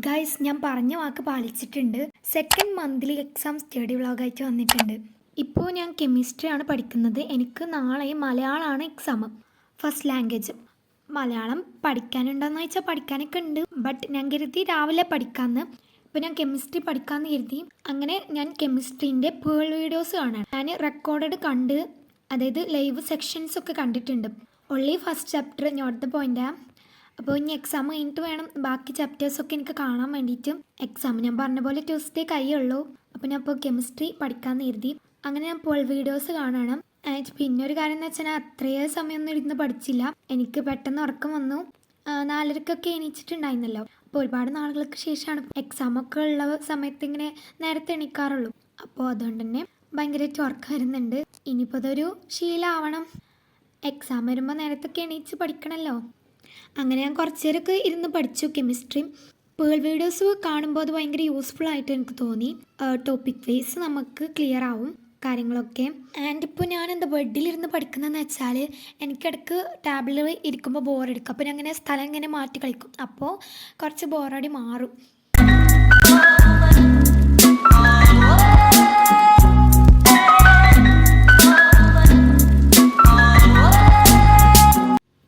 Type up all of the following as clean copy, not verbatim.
Guys, ഞാൻ പറഞ്ഞ വാക്ക് പാലിച്ചിട്ടുണ്ട്. Second monthly exam study വ്ളോഗായിട്ട് വന്നിട്ടുണ്ട്. ഇപ്പോൾ ഞാൻ കെമിസ്ട്രി ആണ് പഠിക്കുന്നത്. എനിക്ക് നാളെ മലയാളമാണ് എക്സാം, ഫസ്റ്റ് ലാംഗ്വേജ്. മലയാളം പഠിക്കാനുണ്ടോയെന്ന് ചോദിച്ചാൽ പഠിക്കാനൊക്കെ ഉണ്ട്. ബട്ട് ഞാൻ കരുതി രാവിലെ പഠിക്കാമെന്ന്. ഇപ്പോൾ ഞാൻ കെമിസ്ട്രി പഠിക്കാമെന്ന് കരുതി. അങ്ങനെ ഞാൻ കെമിസ്ട്രീൻ്റെ പേൾ വീഡിയോസ് കാണാൻ ഞാൻ റെക്കോർഡഡ് കണ്ട്, അതായത് ലൈവ് സെക്ഷൻസ് ഒക്കെ കണ്ടിട്ടുണ്ട്. Only first chapter note the പോയിൻ്റാണ്. അപ്പോൾ ഇനി എക്സാം കഴിഞ്ഞിട്ട് വേണം ബാക്കി ചാപ്റ്റേഴ്സൊക്കെ എനിക്ക് കാണാൻ വേണ്ടിയിട്ട്. എക്സാം ഞാൻ പറഞ്ഞ പോലെ ട്യൂസ്ഡേ കഴിയുള്ളൂ. അപ്പോൾ ഞാൻ ഇപ്പോൾ കെമിസ്ട്രി പഠിക്കാമെന്ന് കരുതി. അങ്ങനെ ഞാൻ പോൾ വീഡിയോസ് കാണണം. പിന്നെ ഒരു കാര്യം എന്ന് വെച്ചാൽ അത്രയും സമയമൊന്നും ഇരുന്ന് പഠിച്ചില്ല. എനിക്ക് പെട്ടെന്ന് ഉറക്കം വന്നു. 4:30 എണീച്ചിട്ടുണ്ടായിരുന്നല്ലോ. അപ്പോൾ ഒരുപാട് നാളുകൾക്ക് ശേഷമാണ് എക്സാമൊക്കെ ഉള്ള സമയത്ത് ഇങ്ങനെ നേരത്തെ എണീക്കാറുള്ളൂ. അപ്പോൾ അതുകൊണ്ട് തന്നെ ഭയങ്കരമായിട്ട് ഉറക്കം വരുന്നുണ്ട്. ഇനിയിപ്പോൾ അതൊരു ശീലമാവണം. എക്സാം വരുമ്പോൾ നേരത്തൊക്കെ എണീച്ച് പഠിക്കണമല്ലോ. അങ്ങനെ ഞാൻ കുറച്ച് നേരമൊക്കെ ഇരുന്ന് പഠിച്ചു കെമിസ്ട്രി. പേൾ വീഡിയോസ് കാണുമ്പോൾ അത് ഭയങ്കര യൂസ്ഫുൾ ആയിട്ട് എനിക്ക് തോന്നി. ടോപ്പിക് വൈസ് നമുക്ക് ക്ലിയർ ആവും കാര്യങ്ങളൊക്കെ. ആൻഡ് ഇപ്പോൾ ഞാൻ എന്താ ബെഡിലിരുന്ന് പഠിക്കുന്നതെന്ന് വെച്ചാൽ എനിക്കിടക്ക് ടാബിളിൽ ഇരിക്കുമ്പോൾ ബോറടിക്കും. അപ്പോൾ ഞാൻ അങ്ങനെ സ്ഥലം ഇങ്ങനെ മാറ്റി കളിക്കും. അപ്പോൾ കുറച്ച് ബോറടി മാറും.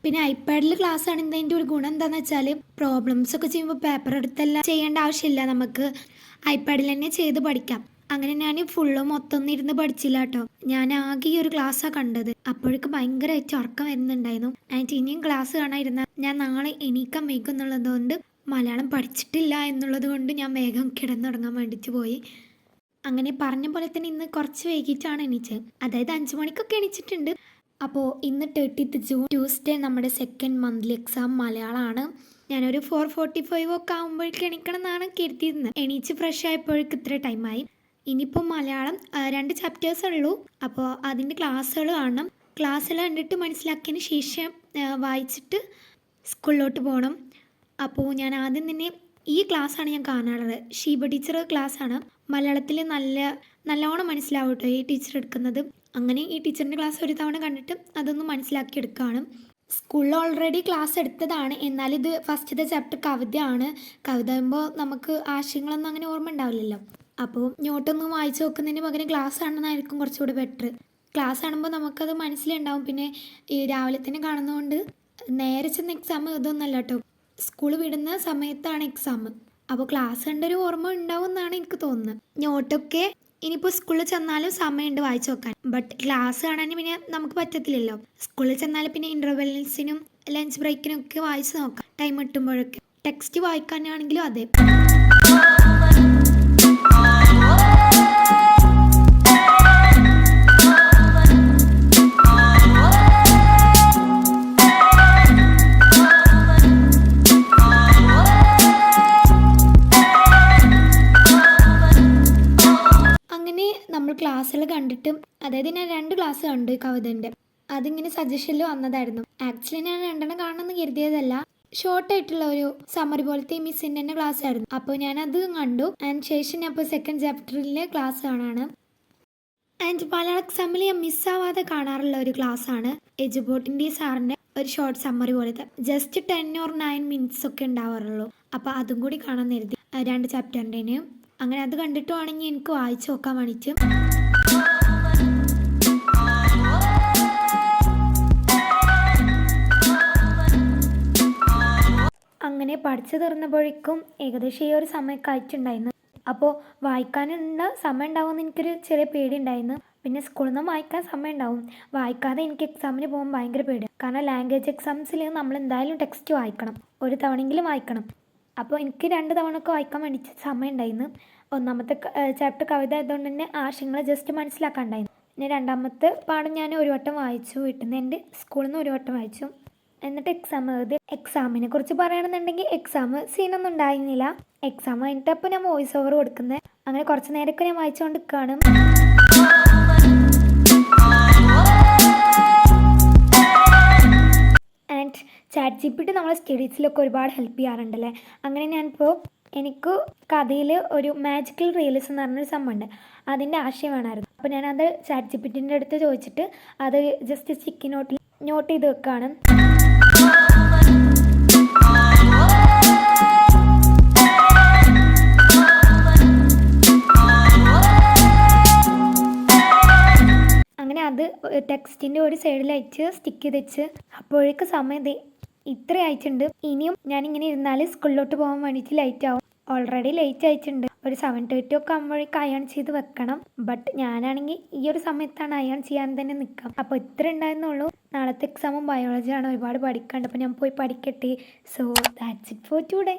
പിന്നെ ഐപാഡിൽ ക്ലാസ് ആണെങ്കിൽ അതിൻ്റെ ഒരു ഗുണം എന്താണെന്ന് വെച്ചാൽ പ്രോബ്ലംസ് ഒക്കെ ചെയ്യുമ്പോൾ പേപ്പർ എടുത്തെല്ലാം ചെയ്യേണ്ട ആവശ്യമില്ല. നമുക്ക് ഐപാഡിൽ തന്നെ ചെയ്ത് പഠിക്കാം. അങ്ങനെ ഞാൻ മൊത്തം ഇരുന്ന് പഠിച്ചില്ല കേട്ടോ. ഞാൻ ആകെ ഈ ഒരു ക്ലാസ്സാണ് കണ്ടത്. അപ്പോഴേക്ക് ഭയങ്കരമായിട്ട് ഉറക്കം വരുന്നുണ്ടായിരുന്നു. ആൻഡ് ഇനിയും ക്ലാസ് കാണാതിരുന്നാൽ ഞാൻ നാളെ എണീക്കാൻ വൈകും എന്നുള്ളത് കൊണ്ട്, മലയാളം പഠിച്ചിട്ടില്ല എന്നുള്ളത് കൊണ്ട് ഞാൻ വേഗം കിടന്നുറങ്ങാൻ വേണ്ടിയിട്ട് പോയി. അങ്ങനെ പറഞ്ഞ പോലെ തന്നെ ഇന്ന് കുറച്ച് വൈകിട്ടാണ് എണീച്ചത്. അതായത് 5 മണിക്കൊക്കെ എണീച്ചിട്ടുണ്ട്. അപ്പോൾ ഇന്ന് 30th ജൂൺ ട്യൂസ്ഡേ നമ്മുടെ സെക്കൻഡ് മന്ത്ലി എക്സാം മലയാളമാണ്. ഞാനൊരു 4:45 ഒക്കെ ആകുമ്പോഴേക്ക് എണീക്കണം എന്നാണ് കരുതിയിരുന്നത്. എണീച്ച് ഫ്രഷ് ആയപ്പോഴേക്ക് ഇത്ര ടൈമായി. ഇനിയിപ്പോൾ മലയാളം 2 ചാപ്റ്റേഴ്സ് ഉള്ളൂ. അപ്പോൾ അതിൻ്റെ ക്ലാസ്സുകൾ കാണണം. ക്ലാസ്സുകൾ കണ്ടിട്ട് മനസ്സിലാക്കിയതിന് ശേഷം വായിച്ചിട്ട് സ്കൂളിലോട്ട് പോകണം. അപ്പോൾ ഞാൻ ആദ്യം തന്നെ ഈ ക്ലാസ്സാണ് ഞാൻ കാണാറുള്ളത്. ഷീബ ടീച്ചർ ക്ലാസ്സാണ്. മലയാളത്തിൽ നല്ലോണം മനസ്സിലാവും കേട്ടോ ഈ ടീച്ചർ എടുക്കുന്നത്. അങ്ങനെ ഈ ടീച്ചറിൻ്റെ ക്ലാസ് ഒരു തവണ കണ്ടിട്ട് അതൊന്ന് മനസ്സിലാക്കിയെടുക്കുകയാണ്. സ്കൂളിൽ ഓൾറെഡി ക്ലാസ് എടുത്തതാണ്. എന്നാൽ ഇത് ഫസ്റ്റത്തെ ചാപ്റ്റർ കവിതയാണ്. കവിത ആകുമ്പോൾ നമുക്ക് ആശയങ്ങളൊന്നും അങ്ങനെ ഓർമ്മ ഉണ്ടാവില്ലല്ലോ. അപ്പോൾ നോട്ടൊന്നും വായിച്ച് നോക്കുന്നതിന് പകരം ക്ലാസ് ആണെന്നായിരിക്കും കുറച്ചുകൂടി ബെറ്റർ. ക്ലാസ് ആകുമ്പോൾ നമുക്കത് മനസ്സിലുണ്ടാവും. പിന്നെ ഈ രാവിലെ തന്നെ കാണുന്നതുകൊണ്ട് നേരെ ചെന്ന എക്സാം ഇതൊന്നല്ല കേട്ടോ. സ്കൂൾ വിടുന്ന സമയത്താണ് എക്സാം. അപ്പോൾ ക്ലാസ് കണ്ടൊരു ഓർമ്മ ഉണ്ടാവും എന്നാണ് എനിക്ക് തോന്നുന്നത്. നോട്ടൊക്കെ ഇനിയിപ്പോൾ സ്കൂളിൽ ചെന്നാലും സമയമുണ്ട് വായിച്ചു നോക്കാൻ. ബട്ട് ക്ലാസ് കാണാൻ പിന്നെ നമുക്ക് പറ്റത്തില്ലല്ലോ. സ്കൂളിൽ ചെന്നാൽ പിന്നെ ഇൻ്റർവെൽസിനും ലഞ്ച് ബ്രേക്കിനും ഒക്കെ വായിച്ച് നോക്കാം ടൈം കിട്ടുമ്പോഴൊക്കെ. ടെക്സ്റ്റ് വായിക്കാനാണെങ്കിലും അതെ. നമ്മൾ ക്ലാസ്സിൽ കണ്ടിട്ട്, അതായത് ഞാൻ 2 ക്ലാസ് കണ്ടു കവിതൻ്റെ. അതിങ്ങനെ സജഷനിൽ വന്നതായിരുന്നു. ആക്ച്വലി ഞാൻ 2 കാണണമെന്ന് കരുതിയതല്ല. ഷോർട്ടായിട്ടുള്ള ഒരു സമ്മറി പോലത്തെ ഈ മിസ്സിൻ്റെ തന്നെ ക്ലാസ് ആയിരുന്നു. അപ്പോൾ ഞാനത് കണ്ടു. അതിന് ശേഷം ഞാൻ ഇപ്പോൾ സെക്കൻഡ് ചാപ്റ്ററിലെ ക്ലാസ് കാണാണ്. ആൻഡ് മലയാള എക്സാമിൽ ഞാൻ മിസ്സാവാതെ കാണാറുള്ള ഒരു ക്ലാസ്സാണ് എജുബോട്ടിൻ്റെ സാറിൻ്റെ ഒരു ഷോർട്ട് സമ്മറി പോലത്തെ. ജസ്റ്റ് 10 or 9 minutes ഒക്കെ ഉണ്ടാവാറുള്ളൂ. അപ്പോൾ അതും കൂടി കാണാൻ കരുതി 2 ചാപ്റ്ററിൻ്റെന്. അങ്ങനെ അത് കണ്ടിട്ടുവാണെങ്കിൽ എനിക്ക് വായിച്ചു നോക്കാൻ വേണ്ടിയിട്ട്. അങ്ങനെ പഠിച്ചു തീർന്നപ്പോഴേക്കും ഏകദേശം ഈ ഒരു സമയമൊക്കെ ആയിട്ടുണ്ടായിരുന്നു. അപ്പോൾ വായിക്കാനുള്ള സമയം ഉണ്ടാവുമെന്ന് എനിക്കൊരു ചെറിയ പേടി ഉണ്ടായിരുന്നു. പിന്നെ സ്കൂളിൽ നിന്ന് വായിക്കാൻ സമയം ഉണ്ടാവും. വായിക്കാതെ എനിക്ക് എക്സാമിന് പോകാൻ ഭയങ്കര പേടിയാണ്. കാരണം ലാംഗ്വേജ് എക്സാംസിൽ നമ്മൾ എന്തായാലും ടെക്സ്റ്റ് വായിക്കണം, ഒരു തവണയെങ്കിലും വായിക്കണം. അപ്പോൾ എനിക്ക് 2 തവണയൊക്കെ വായിക്കാൻ വേണ്ടിയിട്ട് സമയം ഉണ്ടായിരുന്നു. ഒന്നാമത്തെ ചാപ്റ്റർ കവിത ആയതുകൊണ്ട് തന്നെ ആശയങ്ങൾ ജസ്റ്റ് മനസ്സിലാക്കാണ്ടായിരുന്നു. പിന്നെ 2ാമത്തെ പാഠം ഞാൻ ഒരു വട്ടം വായിച്ചു. വീട്ടിൽ നിന്ന് എൻ്റെ സ്കൂളിൽ നിന്ന് ഒരു വട്ടം വായിച്ചു. എന്നിട്ട് എക്സാം എഴുതി. എക്സാമിനെ കുറിച്ച് പറയണമെന്നുണ്ടെങ്കിൽ എക്സാം സീനൊന്നും ഉണ്ടായിരുന്നില്ല. എക്സാം കഴിഞ്ഞിട്ട് അപ്പോൾ ഞാൻ വോയിസ് ഓവർ കൊടുക്കുന്നത്. അങ്ങനെ കുറച്ച് നേരമൊക്കെ ഞാൻ വായിച്ചുകൊണ്ട് നിൽക്കുകയാണ്. ആൻഡ് ChatGPT നമ്മളെ സ്റ്റഡീസിലൊക്കെ ഒരുപാട് ഹെൽപ്പ് ചെയ്യാറുണ്ടല്ലേ. അങ്ങനെ ഞാനിപ്പോൾ എനിക്ക് കഥയിൽ ഒരു മാജിക്കൽ റിയലിസം എന്ന് പറഞ്ഞൊരു സംഭവമുണ്ട്. അതിൻ്റെ ആശയം വേണമായിരുന്നു. അപ്പോൾ ഞാനത് ChatGPTൻ്റെ അടുത്ത് ചോദിച്ചിട്ട് അത് ജസ്റ്റ് സ്റ്റിക്കി നോട്ട് ചെയ്ത് വെക്കുകയാണ്. അങ്ങനെ അത് ടെക്സ്റ്റിൻ്റെ ഒരു സൈഡിലയച്ച് സ്റ്റിക്ക് ചെയ്ത് വെച്ച് അപ്പോഴേക്ക് സമയം ഇത്ര ആയിട്ടുണ്ട്. ഇനിയും ഞാനിങ്ങനെ ഇരുന്നാൽ സ്കൂളിലോട്ട് പോകാൻ വേണ്ടിയിട്ട് ലേറ്റ് ആവും. ഓൾറെഡി ലേറ്റ് ആയിട്ടുണ്ട്. ഒരു 7:30 ഒക്കെ ആകുമ്പോഴേക്ക് അയൺ ചെയ്ത് വെക്കണം. ബട്ട് ഞാനാണെങ്കിൽ ഈ ഒരു സമയത്താണ് അയൺ ചെയ്യാൻ തന്നെ നിൽക്കാം. അപ്പോൾ ഇത്ര ഉണ്ടായിരുന്നുള്ളൂ. നാളത്തെ എക്സാമും ബയോളജിയാണ്, ഒരുപാട് പഠിക്കാണ്ട്. അപ്പോൾ ഞാൻ പോയി പഠിക്കട്ടെ. So that's it for today.